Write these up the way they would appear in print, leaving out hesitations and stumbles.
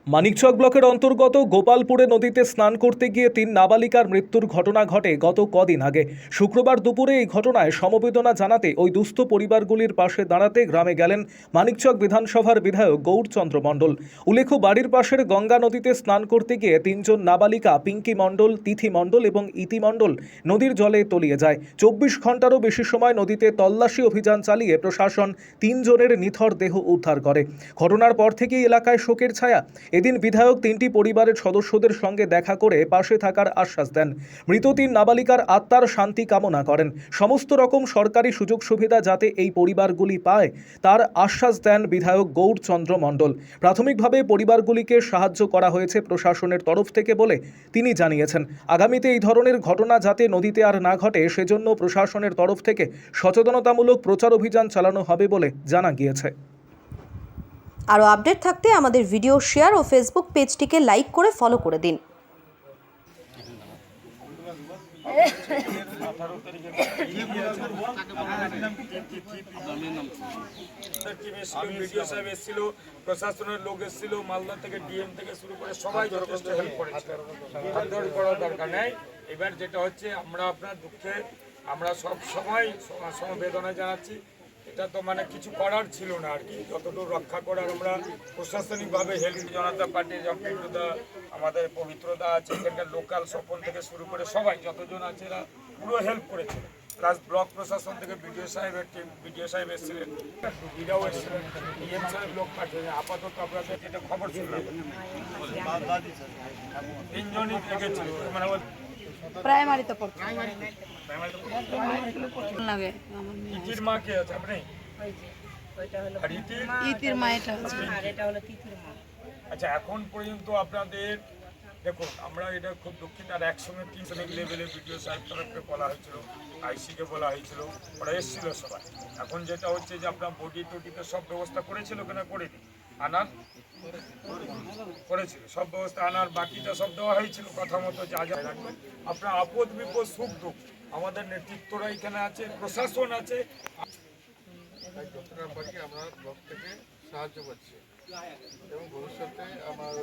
মানিকচক ব্লকের অন্তর্গত গোপালপুরে নদীতে স্নান করতে গিয়ে 3 নাবালিকার মৃত্যুর ঘটনা ঘটে গত কদিন আগে। শুক্রবার দুপুরে এই ঘটনায় সমবেদনা জানাতে ওই দুস্থ পরিবারগুলির পাশে দাঁড়াতে গ্রামে গেলেন মানিকচক বিধানসভার বিধায়ক গৌরচন্দ্র মণ্ডল। উল্লেখ্য, বাড়ির পাশের গঙ্গা নদীতে স্নান করতে গিয়ে 3 জন নাবালিকা পিঙ্কি মণ্ডল, তিথি মণ্ডল এবং ইতি মণ্ডল নদীর জলে তলিয়ে যায়। 24 ঘন্টারও বেশি সময় নদীতে তল্লাশি অভিযান চালিয়ে প্রশাসন 3 জনের নিথর দেহ উদ্ধার করে। ঘটনার পর থেকেই এলাকায় শোকের ছায়া। এদিন বিধায়ক 3টি পরিবারের সদস্যদের সঙ্গে দেখা করে পাশে থাকার আশ্বাস দেন। মৃত 3 নাবালিকার আত্মার শান্তি কামনা করেন। সমস্ত রকম সরকারি সুযোগ সুবিধা যাতে এই পরিবারগুলি পায় তার আশ্বাস দেন বিধায়ক গৌরচন্দ্র মণ্ডল। প্রাথমিকভাবে পরিবারগুলিকে সাহায্য করা হয়েছে প্রশাসনের তরফ থেকে বলে তিনি জানিয়েছেন। আগামীতে এই ধরনের ঘটনা যাতে নদীতে আর না ঘটে সেজন্য প্রশাসনের তরফ থেকে সচেতনতামূলক প্রচার অভিযান চালানো হবে বলে জানা গিয়েছে। আরও আপডেট থাকতে আমাদের ভিডিও শেয়ার ও ফেসবুক পেজটিকে লাইক করে ফলো করে দিন। প্রশাসনের লোক এসেছিল, মালদা থেকে ডিএম থেকে শুরু করে সবাই যথেষ্ট হেল্প করেছে। করার দরকার নেই। এবার যেটা হচ্ছে, আমরা আপনার দুঃখে আমরা সব সময় সমবেদনা জানাচ্ছি। এটা তো মানে কিছু করার ছিল না আর কি, যতটুকু রক্ষা করার আমরা প্রশাসনিকভাবে হেল্প জনতা পার্টি জম্পিদা আমাদের পবিত্রতা আছে, এখানকার লোকাল স্বপন থেকে শুরু করে সবাই যতজন আছে এরা পুরো হেল্প করেছে। প্লাস ব্লক প্রশাসন থেকে বিডিও সাহেবের টিম, বিডিও সাহেব এসেছিলেন, দিদাও এসেছিলেন, ডিএম সাহেব লোক পাঠিয়েছেন। আপাতত আপনাদের যেটা খবর ছিল 3 জনই দেখেছিল, মানে প্রাইমারিতে পড়ছে লাগে। ইতির মা কে আছে আপনি? ইতির মা এটা আছে। আচ্ছা, এখন পর্যন্ত আপনাদের দেখুন, আমরা এটা খুব দুঃখিত। আর একসঙ্গে 3 লেভেলে বিডিও সাহেব তরফকে বলা হয়েছিল, আইসিকে বলা হয়েছিল, ওরা এসেছিল সবাই। এখন যেটা হচ্ছে যে আপনার বডি টডিতে সব ব্যবস্থা করেছিল কিনা, করেনি, আনার করেছিল সব ব্যবস্থা, আনার বাকিটা সব দেওয়া হয়েছিল কথা মতো যা যা রাখবেন। আপনার আপদ বিপদ সুখ দুঃখ আমাদের নেতৃত্বরা এখানে আছে, প্রশাসন আছে। যতটা পারি আমরা ব্লক থেকে সাহায্য করছি এবং ভবিষ্যতে আমার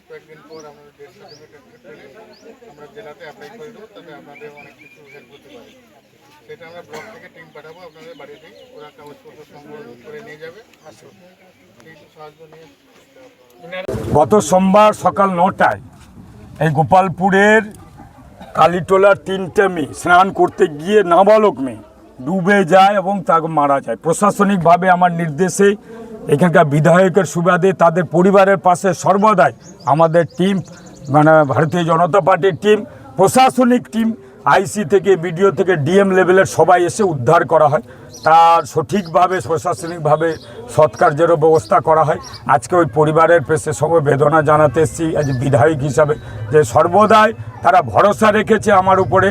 কয়েকদিন পর আমরা ডেথ সার্টিফিকেট করে আমরা জেলাতে অ্যাপ্লাই করে দেবো, তাতে আপনাদের অনেক কিছু হেল্প করতে পারি। সেটা আমরা ব্লক থেকে টিম পাঠাবো আপনাদের বাড়িতেই, ওরা কাগজপত্র সংগ্রহ করে নিয়ে যাবে। আসুন, এই সাহায্য নিয়ে। গত সোমবার সকাল 9টায় এই গোপালপুরের কালীটোলার 3টে মেয়ে স্নান করতে গিয়ে নাবালক মেয়ে ডুবে যায় এবং তাকে মারা যায়। প্রশাসনিকভাবে আমার নির্দেশে এখানকার বিধায়কের সুবাদে তাদের পরিবারের পাশে সর্বদাই আমাদের টিম, মানে ভারতীয় জনতা পার্টির টিম, প্রশাসনিক টিম, আইসি থেকে বিডিও থেকে ডিএম লেভেলের সবাই এসে উদ্ধার করা হয়। তার সঠিকভাবে প্রশাসনিকভাবে সৎকার্যেরও ব্যবস্থা করা হয়। আজকে ওই পরিবারের পেশে সমবেদনা জানাতে এসেছি আজ বিধায়ক হিসাবে, যে সর্বদাই তারা ভরসা রেখেছে আমার উপরে,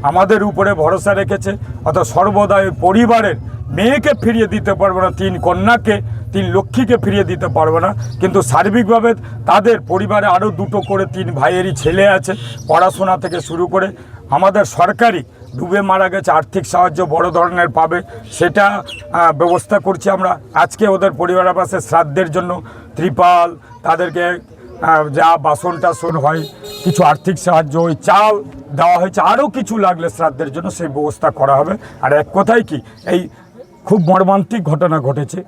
আমাদের উপরে ভরসা রেখেছে। অর্থাৎ সর্বদাই পরিবারের মেয়েকে ফিরিয়ে দিতে পারবো না, 3 কন্যাকে, 3 লক্ষ্মীকে ফিরিয়ে দিতে পারবো না, কিন্তু সার্বিকভাবে তাদের পরিবারে আরও 2 করে 3 ভাইয়েরই ছেলে আছে, পড়াশোনা থেকে শুরু করে আমাদের সরকারি ডুবে মারা গেছে আর্থিক সাহায্য বড় ধরনের পাবে, সেটা ব্যবস্থা করছি আমরা। আজকে ওদের পরিবারের পাশে শ্রাদ্ধের জন্য ত্রিপাল, তাদেরকে যা বাসন টাসন হয়, কিছু আর্থিক সাহায্য, ওই চাল দেওয়া হয়েছে, আরও কিছু লাগলে শ্রাদ্ধের জন্য সেই ব্যবস্থা করা হবে। আর এক কথায় কি, এই খুব মর্মান্তিক ঘটনা ঘটেছে,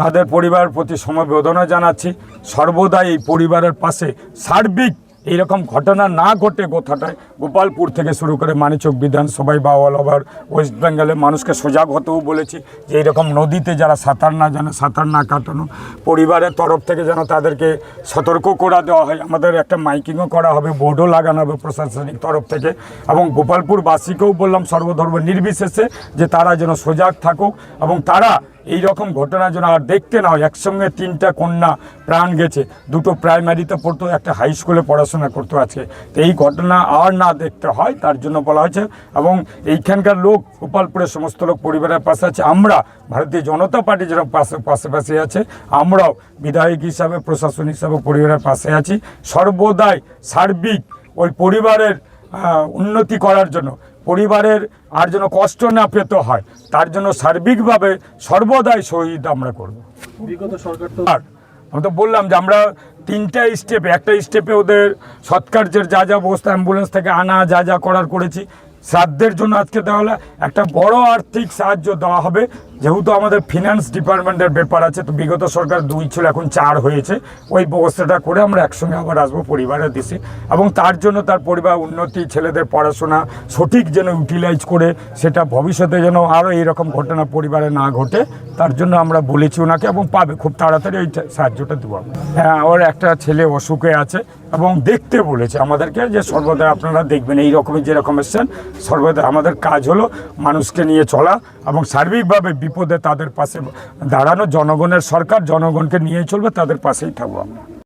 তাদের পরিবারের প্রতি সমবেদনা জানাচ্ছি। সর্বদাই এই পরিবারের পাশে সার্বিক এইরকম ঘটনা না ঘটে কথাটায় গোপালপুর থেকে শুরু করে মানিকচক বিধানসভায় বা অল ওভার ওয়েস্ট বেঙ্গলে মানুষকে সজাগ হতেও বলেছি যে এইরকম নদীতে যারা সাঁতার না জানে সাঁতার না কাটানো, পরিবারের তরফ থেকে যেন তাদেরকে সতর্ক করে দেওয়া হয়। আমাদের একটা মাইকিংও করা হবে, বোর্ডও লাগানো হবে প্রশাসনিক তরফ থেকে, এবং গোপালপুরবাসীকেও বললাম সর্বধর্ম নির্বিশেষে যে তারা যেন সজাগ থাকুক এবং তারা এই রকম ঘটনা যেন আর দেখতে না হয়। একসঙ্গে 3টা কন্যা প্রাণ গেছে, 2টো প্রাইমারিতে পড়তো, একটা হাই স্কুলে পড়াশোনা করতো আছে, তো এই ঘটনা আর না দেখতে হয় তার জন্য বলা হয়েছে। এবং এইখানকার লোক, গোপালপুরের সমস্ত লোক পরিবারের পাশে আছে। আমরা ভারতীয় জনতা পার্টি যারা পাশে আছে, আমরাও বিধায়ক হিসাবে, প্রশাসন হিসাবে পরিবারের পাশে আছি। সর্বদাই সার্বিক ওই পরিবারের উন্নতি করার জন্য, পরিবারের আর যেন কষ্ট না পেতে হয় তার জন্য সার্বিকভাবে সর্বদাই সহযোগিতা আমরা করব। বিগত সরকার তো আমি তো বললাম যে আমরা 3টা স্টেপে, একটা স্টেপে ওদের সৎকার্যের যা যা ব্যবস্থা অ্যাম্বুলেন্স থেকে আনা যা যা করার করেছি, শ্রাদ্ধের জন্য আজকে দেওয়া হলে একটা বড় আর্থিক সাহায্য দেওয়া হবে। যেহেতু আমাদের ফিনান্স ডিপার্টমেন্টের ব্যাপার আছে, তো বিগত সরকার 2 ছিল, এখন 4 হয়েছে, ওই ব্যবস্থাটা করে আমরা একসঙ্গে আবার আসবো পরিবারের দেশে, এবং তার জন্য তার পরিবার উন্নতি, ছেলেদের পড়াশোনা সঠিক যেন ইউটিলাইজ করে, সেটা ভবিষ্যতে যেন আরও এইরকম ঘটনা পরিবারে না ঘটে, তার জন্য আমরা বলেছি ওনাকে, এবং পাবে খুব তাড়াতাড়ি ওই সাহায্যটা দেবো। হ্যাঁ, ওর একটা ছেলে অসুখে আছে এবং দেখতে বলেছে আমাদেরকে যে সর্বদা আপনারা দেখবেন এই রকমের যেরকম এসছেন, সর্বদা আমাদের কাজ হলো মানুষকে নিয়ে চলা এবং সার্বিকভাবে বিপদে তাদের পাশে দাঁড়ানো। জনগণের সরকার, জনগণকে নিয়ে চলবে, তাদের পাশেই থাকবো আমরা।